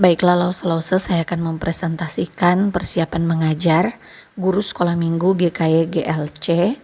Baiklah lause-lause, saya akan mempresentasikan persiapan mengajar guru sekolah minggu GKY GLC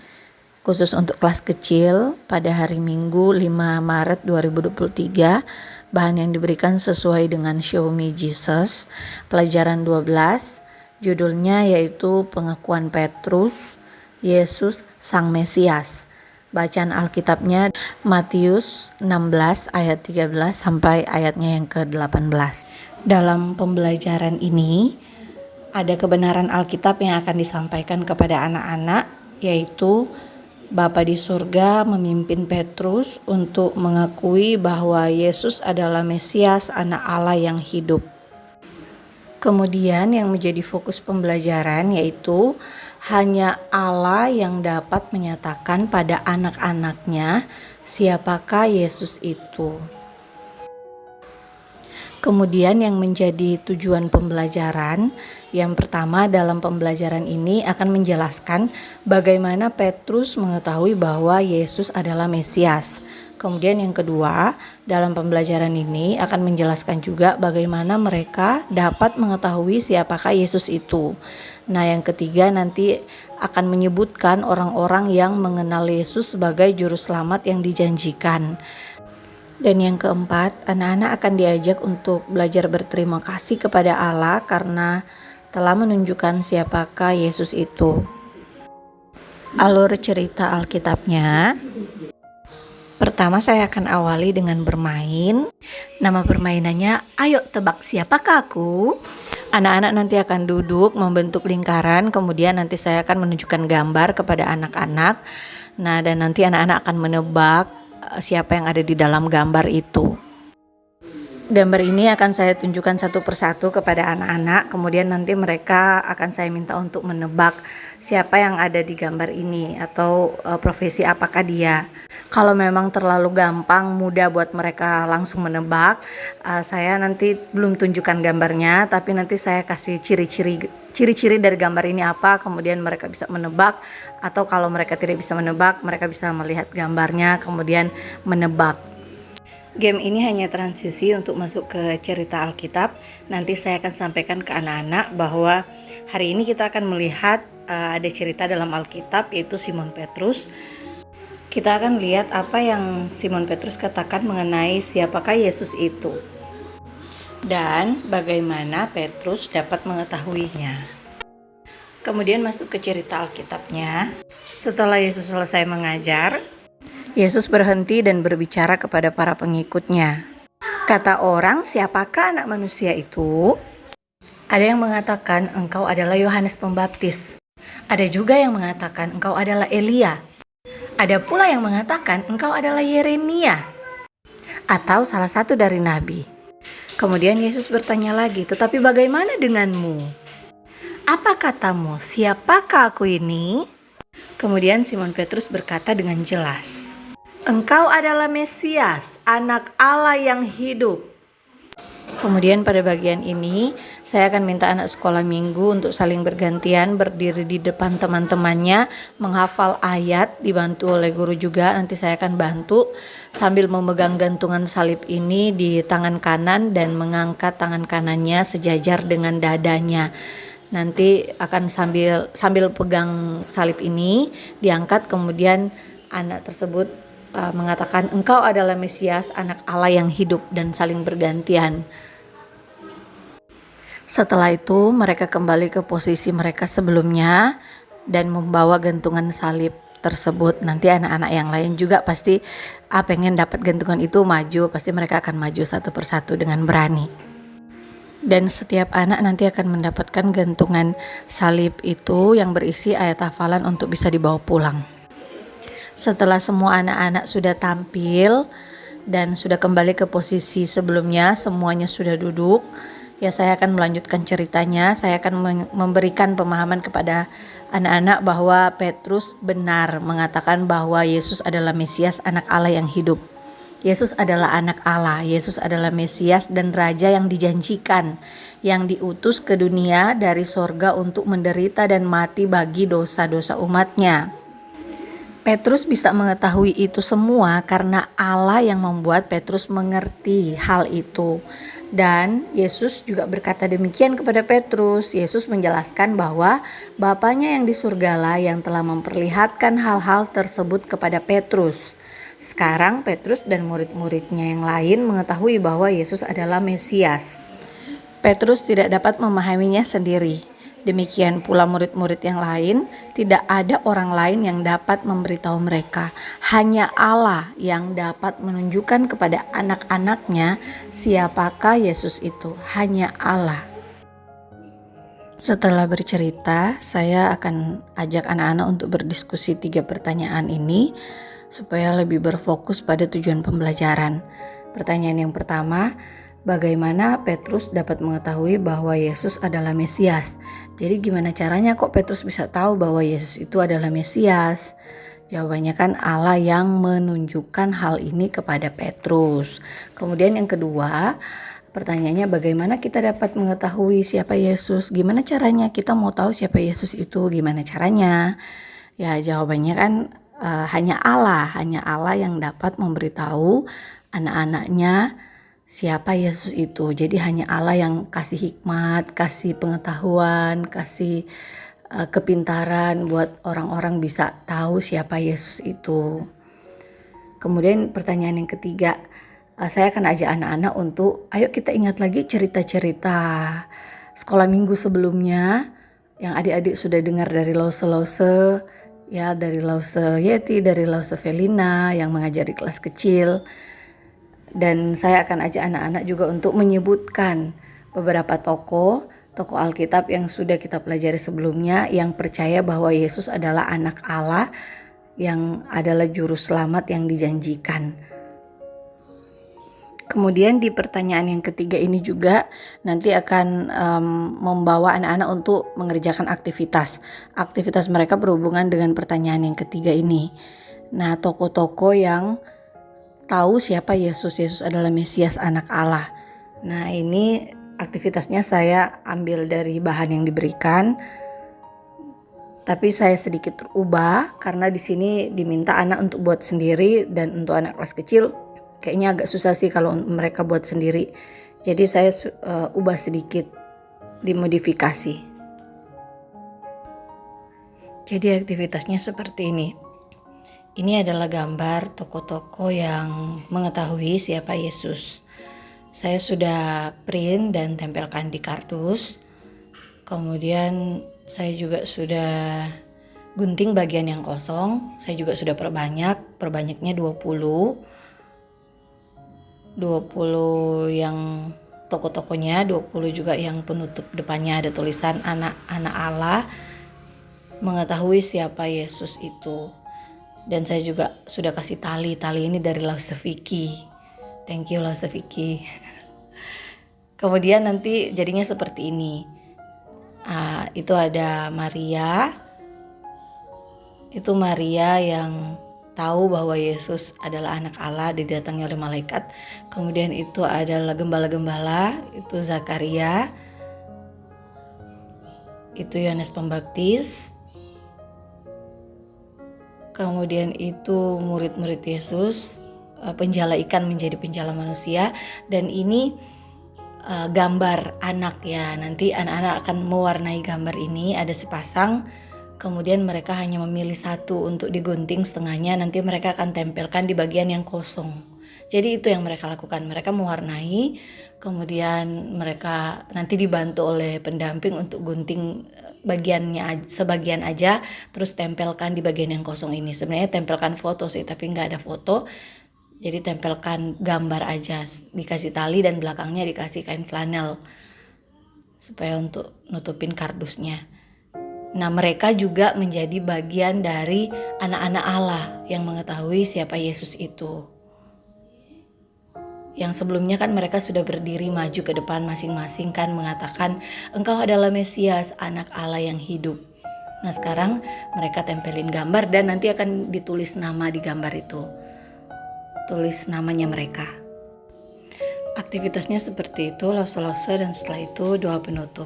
khusus untuk kelas kecil pada hari Minggu 5 Maret 2023. Bahan yang diberikan sesuai dengan Show Me Jesus, pelajaran 12, judulnya yaitu pengakuan Petrus, Yesus Sang Mesias. Bacaan Alkitabnya Matius 16 ayat 13 sampai ayatnya yang ke-18. Dalam pembelajaran ini ada kebenaran Alkitab yang akan disampaikan kepada anak-anak, yaitu Bapa di surga memimpin Petrus untuk mengakui bahwa Yesus adalah Mesias, Anak Allah yang hidup. Kemudian yang menjadi fokus pembelajaran yaitu hanya Allah yang dapat menyatakan pada anak-anaknya siapakah Yesus itu. Kemudian yang menjadi tujuan pembelajaran, yang pertama dalam pembelajaran ini akan menjelaskan bagaimana Petrus mengetahui bahwa Yesus adalah Mesias. Kemudian yang kedua, dalam pembelajaran ini akan menjelaskan juga bagaimana mereka dapat mengetahui siapakah Yesus itu. Nah, yang ketiga nanti akan menyebutkan orang-orang yang mengenal Yesus sebagai juru selamat yang dijanjikan. Dan yang keempat, anak-anak akan diajak untuk belajar berterima kasih kepada Allah karena telah menunjukkan siapakah Yesus itu. Alur cerita Alkitabnya. Pertama saya akan awali dengan bermain. Nama permainannya, ayo tebak siapakah aku? Anak-anak nanti akan duduk membentuk lingkaran, kemudian nanti saya akan menunjukkan gambar kepada anak-anak. Nah, dan nanti anak-anak akan menebak siapa yang ada di dalam gambar itu. Gambar ini akan saya tunjukkan satu persatu kepada anak-anak, kemudian nanti mereka akan saya minta untuk menebak siapa yang ada di gambar ini atau profesi apakah dia. Kalau memang terlalu gampang, mudah buat mereka langsung menebak, saya nanti belum tunjukkan gambarnya, tapi nanti saya kasih ciri-ciri dari gambar ini apa, kemudian mereka bisa menebak, atau kalau mereka tidak bisa menebak, mereka bisa melihat gambarnya kemudian menebak. Game ini hanya transisi untuk masuk ke cerita Alkitab. Nanti saya akan sampaikan ke anak-anak bahwa hari ini kita akan melihat ada cerita dalam Alkitab yaitu Simon Petrus. Kita akan lihat apa yang Simon Petrus katakan mengenai siapakah Yesus itu dan bagaimana Petrus dapat mengetahuinya. Kemudian masuk ke cerita Alkitabnya. Setelah Yesus selesai mengajar, Yesus berhenti dan berbicara kepada para pengikutnya. Kata orang, siapakah anak manusia itu? Ada yang mengatakan engkau adalah Yohanes Pembaptis. Ada juga yang mengatakan engkau adalah Elia. Ada pula yang mengatakan engkau adalah Yeremia atau salah satu dari nabi. Kemudian Yesus bertanya lagi, tetapi bagaimana denganmu? Apa katamu, siapakah aku ini? Kemudian Simon Petrus berkata dengan jelas, engkau adalah Mesias, Anak Allah yang hidup. Kemudian pada bagian ini saya akan minta anak sekolah minggu untuk saling bergantian berdiri di depan teman-temannya menghafal ayat, dibantu oleh guru juga. Nanti saya akan bantu sambil memegang gantungan salib ini di tangan kanan dan mengangkat tangan kanannya sejajar dengan dadanya. Nanti akan sambil pegang salib ini diangkat, kemudian anak tersebut mengatakan engkau adalah Mesias, Anak Allah yang hidup, dan saling bergantian. Setelah itu mereka kembali ke posisi mereka sebelumnya dan membawa gantungan salib tersebut. Nanti anak-anak yang lain juga pasti pengen dapat gantungan itu maju, pasti mereka akan maju satu persatu dengan berani. Dan setiap anak nanti akan mendapatkan gantungan salib itu yang berisi ayat hafalan untuk bisa dibawa pulang. Setelah semua anak-anak sudah tampil dan sudah kembali ke posisi sebelumnya, semuanya sudah duduk, ya saya akan melanjutkan ceritanya. Saya akan memberikan pemahaman kepada anak-anak bahwa Petrus benar mengatakan bahwa Yesus adalah Mesias, Anak Allah yang hidup. Yesus adalah Anak Allah, Yesus adalah Mesias dan Raja yang dijanjikan, yang diutus ke dunia dari sorga untuk menderita dan mati bagi dosa-dosa umatnya. Petrus bisa mengetahui itu semua karena Allah yang membuat Petrus mengerti hal itu. Dan Yesus juga berkata demikian kepada Petrus. Yesus menjelaskan bahwa Bapanya yang di surgalah yang telah memperlihatkan hal-hal tersebut kepada Petrus. Sekarang Petrus dan murid-muridnya yang lain mengetahui bahwa Yesus adalah Mesias. Petrus tidak dapat memahaminya sendiri. Demikian pula murid-murid yang lain, tidak ada orang lain yang dapat memberitahu mereka. Hanya Allah yang dapat menunjukkan kepada anak-anaknya siapakah Yesus itu. Hanya Allah. Setelah bercerita, saya akan ajak anak-anak untuk berdiskusi 3 pertanyaan ini supaya lebih berfokus pada tujuan pembelajaran. Pertanyaan yang pertama, bagaimana Petrus dapat mengetahui bahwa Yesus adalah Mesias? Jadi gimana caranya kok Petrus bisa tahu bahwa Yesus itu adalah Mesias? Jawabannya kan Allah yang menunjukkan hal ini kepada Petrus. Kemudian yang kedua, pertanyaannya bagaimana kita dapat mengetahui siapa Yesus? Gimana caranya kita mau tahu siapa Yesus itu? Gimana caranya? Ya jawabannya kan hanya Allah yang dapat memberitahu anak-anaknya siapa Yesus itu. Jadi hanya Allah yang kasih hikmat, kasih pengetahuan, kasih kepintaran buat orang-orang bisa tahu siapa Yesus itu. Kemudian pertanyaan yang ketiga, saya akan ajak anak-anak untuk ayo kita ingat lagi cerita-cerita sekolah minggu sebelumnya yang adik-adik sudah dengar dari Lause, ya, dari Lause Yeti, dari Lause Felina yang mengajari kelas kecil. Dan saya akan ajak anak-anak juga untuk menyebutkan beberapa tokoh Alkitab yang sudah kita pelajari sebelumnya yang percaya bahwa Yesus adalah anak Allah yang adalah juru selamat yang dijanjikan. Kemudian di pertanyaan yang ketiga ini juga nanti akan membawa anak-anak untuk mengerjakan aktivitas. Aktivitas mereka berhubungan dengan pertanyaan yang ketiga ini. Nah, tokoh-tokoh yang tahu siapa Yesus adalah Mesias anak Allah. Nah, ini aktivitasnya saya ambil dari bahan yang diberikan. Tapi saya sedikit ubah karena di sini diminta anak untuk buat sendiri dan untuk anak kelas kecil kayaknya agak susah sih kalau mereka buat sendiri. Jadi saya ubah sedikit, dimodifikasi. Jadi aktivitasnya seperti ini. Ini adalah gambar tokoh-tokoh yang mengetahui siapa Yesus. Saya sudah print dan tempelkan di kardus. Kemudian saya juga sudah gunting bagian yang kosong. Saya juga sudah perbanyaknya 20 yang tokoh-tokohnya, 20 juga yang penutup depannya ada tulisan anak-anak Allah mengetahui siapa Yesus itu. Dan saya juga sudah kasih tali ini dari Lause Vicky. Thank you Lause Vicky. Kemudian nanti jadinya seperti ini. Itu ada Maria. Itu Maria yang tahu bahwa Yesus adalah anak Allah, didatangi oleh malaikat. Kemudian itu adalah gembala-gembala, itu Zakaria. Itu Yohanes Pembaptis. Kemudian itu murid-murid Yesus, penjala ikan menjadi penjala manusia. Dan ini gambar anak ya. Nanti anak-anak akan mewarnai gambar ini, ada sepasang. Kemudian mereka hanya memilih satu untuk digunting setengahnya, nanti mereka akan tempelkan di bagian yang kosong. Jadi itu yang mereka lakukan, mereka mewarnai, kemudian mereka nanti dibantu oleh pendamping untuk gunting sebagian aja, terus tempelkan di bagian yang kosong ini. Sebenarnya tempelkan foto sih, tapi nggak ada foto, jadi tempelkan gambar aja, dikasih tali dan belakangnya dikasih kain flanel supaya untuk nutupin kardusnya. Nah, mereka juga menjadi bagian dari anak-anak Allah yang mengetahui siapa Yesus itu. Yang sebelumnya kan mereka sudah berdiri maju ke depan masing-masing kan mengatakan, engkau adalah Mesias, anak Allah yang hidup. Nah, sekarang mereka tempelin gambar dan nanti akan ditulis nama di gambar itu. Tulis namanya mereka. Aktivitasnya seperti itu, lause-lause, dan setelah itu doa penutup.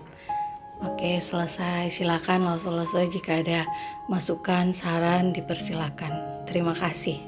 Oke, selesai. Silakan lause-lause jika ada masukan, saran, dipersilakan. Terima kasih.